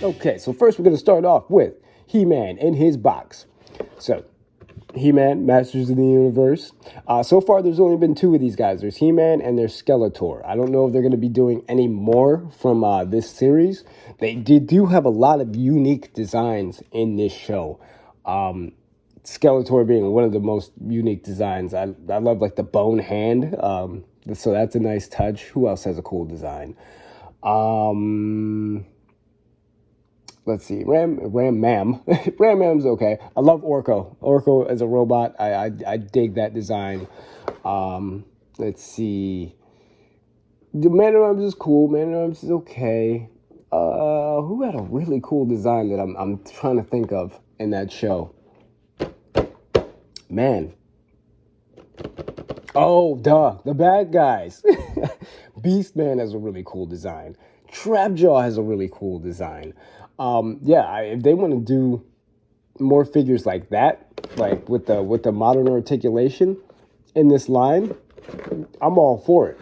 Okay, so first we're going to start off with He-Man in his box. So, He-Man, Masters of the Universe. So far, there's only been two of these guys. There's He-Man and there's Skeletor. I don't know if they're going to be doing any more from this series. They do have a lot of unique designs in this show. Skeletor being one of the most unique designs. I love like the bone hand. So that's a nice touch. Who else has a cool design? Let's see, Ram Mam. Ram Mam's okay. I love Orko. Orko as a robot. I dig that design. Let's see. The Man at Arms is cool. Man at Arms is okay. Who had a really cool design that I'm trying to think of in that show? Man. Oh, duh. The bad guys. Beastman has a really cool design. Trapjaw has a really cool design. If they want to do more figures like that, like with the modern articulation in this line, I'm all for it.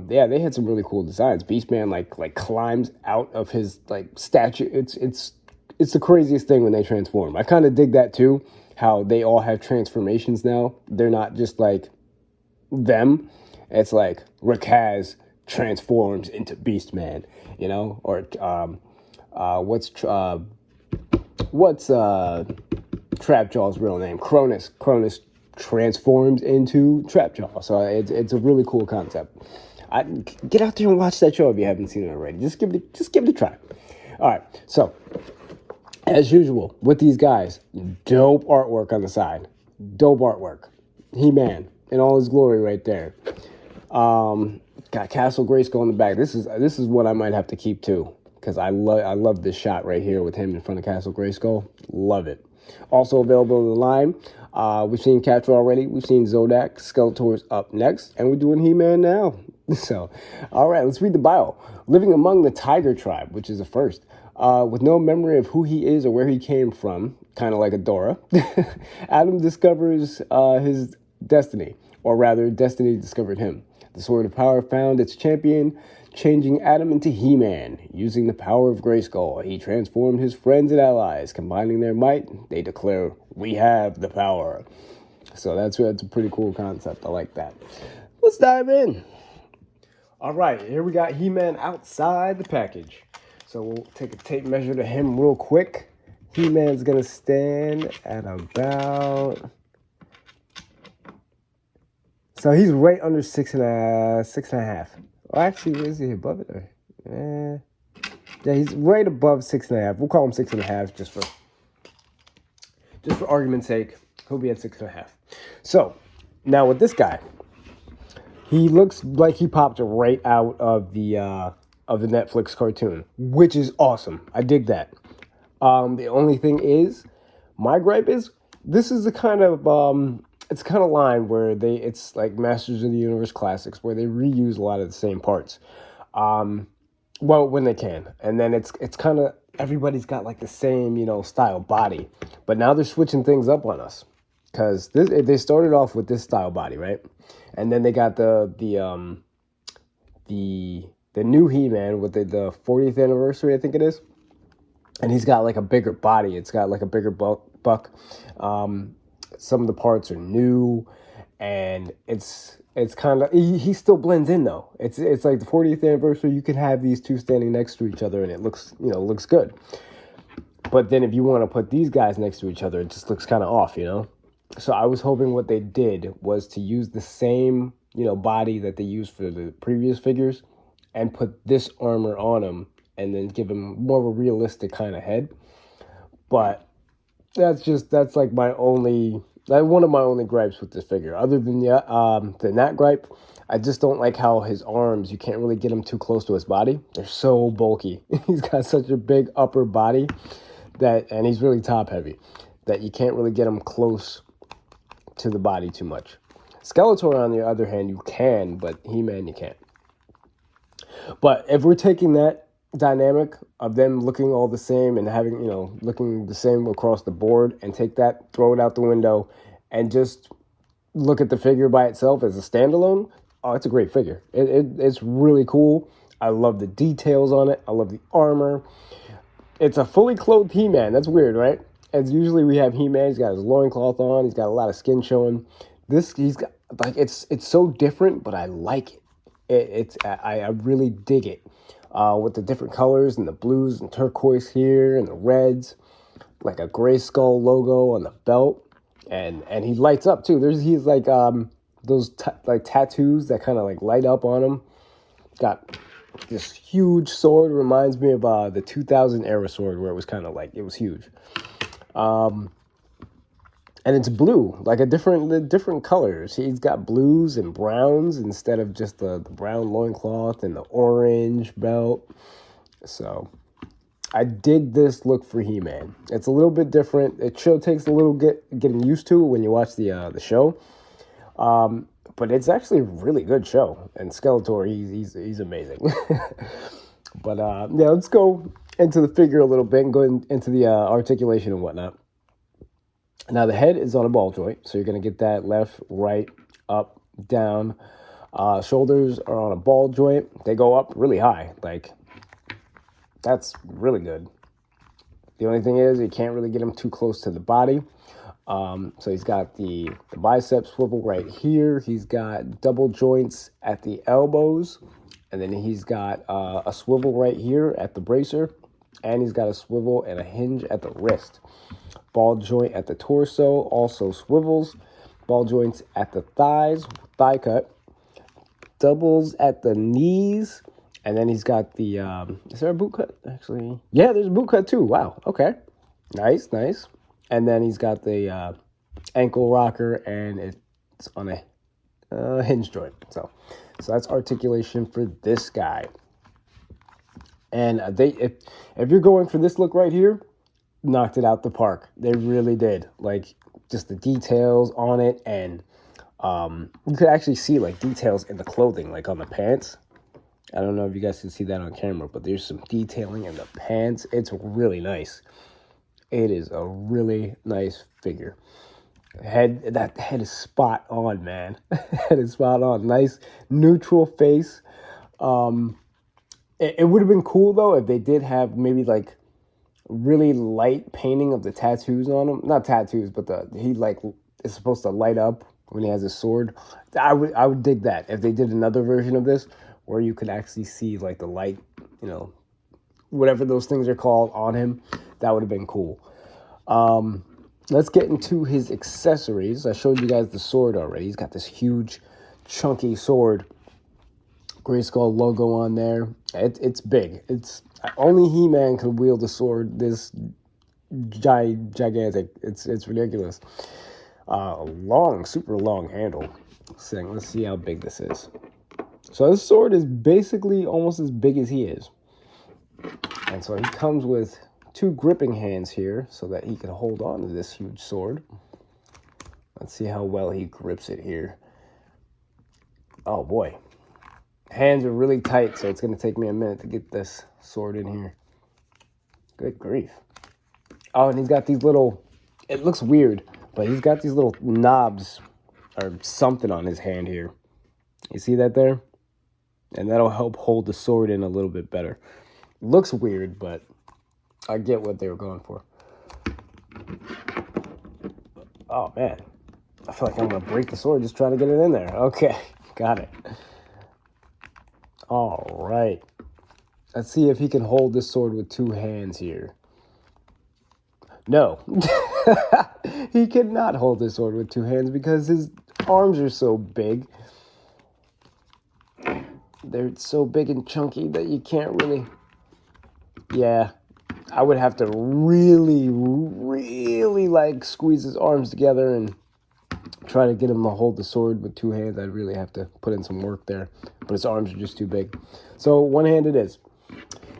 They had some really cool designs. Beastman like climbs out of his like statue. It's the craziest thing when they transform. I kind of dig that too. How they all have transformations now. They're not just like them. It's like Rakaz transforms into Beastman, you know, or what's Trapjaw's real name? Cronus. Cronus transforms into Trapjaw. So it's a really cool concept. Get out there and watch that show if you haven't seen it already. Just give it a try. All right. So as usual with these guys, dope artwork on the side. Dope artwork. He-Man in all his glory right there. Got Castle Grayskull in the back. This is what I might have to keep too, because I love this shot right here with him in front of Castle Grayskull. Love it. Also available in the line, we've seen Catra already. We've seen Zodak. Skeletor's up next, and we're doing He-Man now. So, all right, let's read the bio. Living among the Tiger tribe, which is a first, with no memory of who he is or where he came from, kind of like Adora. Adam discovers his destiny, or rather, destiny discovered him. The Sword of Power found its champion, changing Adam into He-Man. Using the power of Grayskull, he transformed his friends and allies. Combining their might, they declare, "We have the power." So that's a pretty cool concept. I like that. Let's dive in. All right, here we got He-Man outside the package. So we'll take a tape measure to him real quick. He-Man's going to stand at about... So he's right under 6.5. Well, actually, is he above it? Yeah, he's right above 6.5. We'll call him 6.5 just for argument's sake. He'll be at 6.5. So now with this guy, he looks like he popped right out of the Netflix cartoon, which is awesome. I dig that. The only thing is, my gripe is this is the kind of it's kind of line where it's like Masters of the Universe classics where they reuse a lot of the same parts. Well, when they can. And then it's kind of, everybody's got like the same, style body. But now they're switching things up on us. Because they started off with this style body, right? And then they got the new He-Man with the 40th anniversary, I think it is. And he's got like a bigger body. It's got like a bigger buck. Some of the parts are new, and it's kind of, he still blends in though. It's like the 40th anniversary. You can have these two standing next to each other, and it looks good. But then if you want to put these guys next to each other, it just looks kind of off, So I was hoping what they did was to use the same body that they used for the previous figures, and put this armor on him, and then give him more of a realistic kind of head. But that's like one of my only gripes with this figure. Other than that gripe, I just don't like how his arms, you can't really get him too close to his body. They're so bulky. He's got such a big upper body and he's really top heavy, that you can't really get him close to the body too much. Skeletor, on the other hand, you can, but He-Man, you can't. But if we're taking that dynamic of them looking all the same and having, looking the same across the board, and take that, throw it out the window, and just look at the figure by itself as a standalone, oh, it's a great figure. It's really cool. I love the details on it. I love the armor. it's a fully clothed He-Man. That's weird, right? As usually we have He-Man. He's got his loincloth on. He's got a lot of skin showing. This, he's got, like, it's so different, but I like it. I really dig it. With the different colors and the blues and turquoise here and the reds, like a gray skull logo on the belt, and he lights up too. He's like those like tattoos that kind of like light up on him. Got this huge sword, reminds me of the 2000 era sword where it was kind of like, it was huge. And it's blue, like the different colors. He's got blues and browns instead of just the brown loincloth and the orange belt. So I dig this look for He-Man. It's a little bit different. It sure takes a little getting used to when you watch the show. But it's actually a really good show. And Skeletor, he's amazing. But yeah, let's go into the figure a little bit and go into the articulation and whatnot. Now, the head is on a ball joint, so you're going to get that left, right, up, down. Shoulders are on a ball joint. They go up really high. Like, that's really good. The only thing is you can't really get him too close to the body. So he's got the bicep swivel right here. He's got double joints at the elbows. And then he's got a swivel right here at the bracer. And he's got a swivel and a hinge at the wrist. Ball joint at the torso also swivels. Ball joints at the thighs, thigh cut. Doubles at the knees. And then he's got the, is there a boot cut? Actually, yeah, there's a boot cut too. Wow, okay. Nice, nice. And then he's got the ankle rocker, and it's on a hinge joint. So that's articulation for this guy. And if you're going for this look right here, knocked it out the park. They really did. Like, just the details on it, and you could actually see like details in the clothing, like on the pants. I don't know if you guys can see that on camera, but there's some detailing in the pants. It's really nice. It is a really nice figure. That head is spot on, man. Head is spot on. Nice neutral face. It would have been cool though if they did have maybe like really light painting of the tattoos on him. Not tattoos, but he like is supposed to light up when he has his sword. I would dig that if they did another version of this where you could actually see like the light, you know, whatever those things are called on him. That would have been cool. Let's get into his accessories. I showed you guys the sword already. He's got this huge, chunky sword. Grayskull logo on there. It's big. It's only He-Man could wield a sword this gigantic. It's ridiculous. Long, super long handle. Let's see how big this is. So this sword is basically almost as big as he is. And so he comes with two gripping hands here so that he can hold on to this huge sword. Let's see how well he grips it here. Oh boy. Hands are really tight, so it's going to take me a minute to get this sword in here. Good grief. Oh, and he's got these little, it looks weird, but he's got these little knobs or something on his hand here. You see that there? And that'll help hold the sword in a little bit better. Looks weird, but I get what they were going for. Oh, man. I feel like I'm going to break the sword just trying to get it in there. Okay, got it. All right. Let's see if he can hold this sword with two hands here. No. He cannot hold this sword with two hands because his arms are so big. They're so big and chunky that you can't really... Yeah, I would have to really, really like squeeze his arms together and try to get him to hold the sword with two hands. I'd really have to put in some work there, but his arms are just too big. So one hand it is.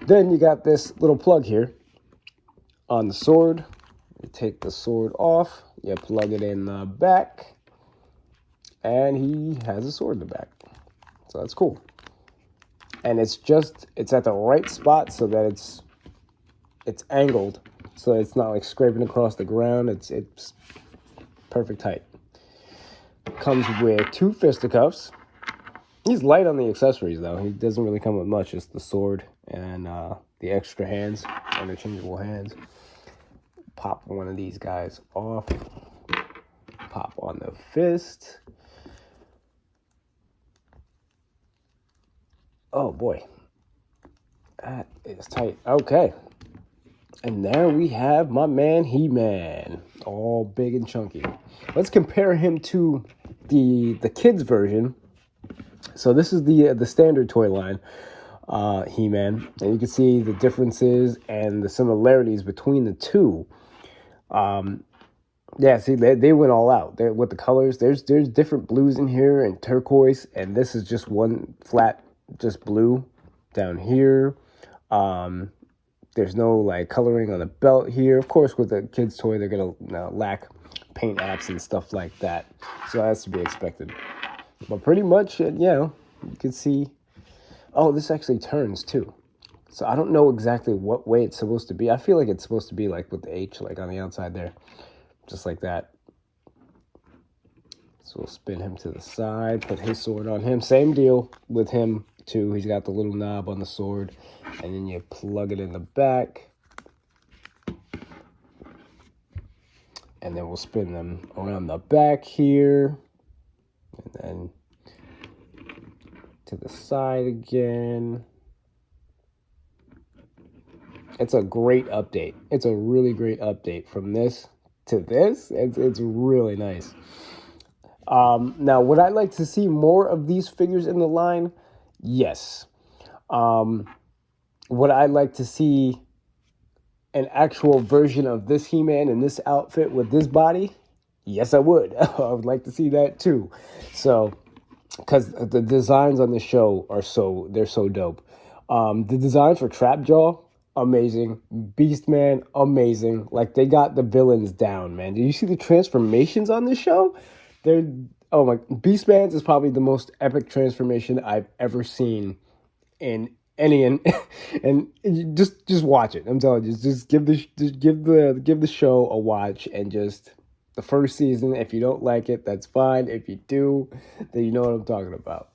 Then you got this little plug here on the sword. You take the sword off, you plug it in the back, and he has a sword in the back. So that's cool. And it's at the right spot so that it's angled, so it's not like scraping across the ground. It's perfect height. Comes with two fisticuffs. He's light on the accessories though. He doesn't really come with much, just the sword and the extra hands. interchangeable hands. Pop one of these guys off. Pop on the fist. Oh boy, that is tight. Okay, and there we have my man He-Man, all big and chunky. Let's compare him to the kids version. So this is the standard toy line, He-Man, and you can see the differences and the similarities between the two. Yeah, see, they went all out with the colors. There's different blues in here and turquoise, and this is just one flat, just blue down here. There's no like coloring on the belt here. Of course, with the kids' toy, they're gonna lack paint apps and stuff like that, so that's to be expected. But pretty much, you can see. Oh, this actually turns too. So I don't know exactly what way it's supposed to be. I feel like it's supposed to be like with the H, like on the outside there. Just like that. So we'll spin him to the side, put his sword on him. Same deal with him too. He's got the little knob on the sword, and then you plug it in the back. And then we'll spin them around the back here. And then to the side again. It's a great update. It's a really great update from this to this. It's really nice. Now, would I like to see more of these figures in the line? Yes. Would I like to see an actual version of this He-Man in this outfit with this body? Yes, I would. I would like to see that too. So, because the designs on the show are they're so dope. The designs for Trapjaw, amazing. Beastman, amazing. Like, they got the villains down, man. Do you see the transformations on this show? Oh my, Beastman's is probably the most epic transformation I've ever seen in any, and just watch it. I'm telling you, just give the show a watch, and just the first season. If you don't like it, that's fine. If you do, then you know what I'm talking about.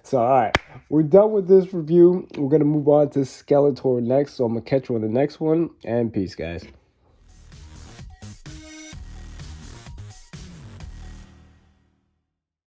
So, all right, we're done with this review. We're going to move on to Skeletor next. So I'm going to catch you on the next one. And peace, guys.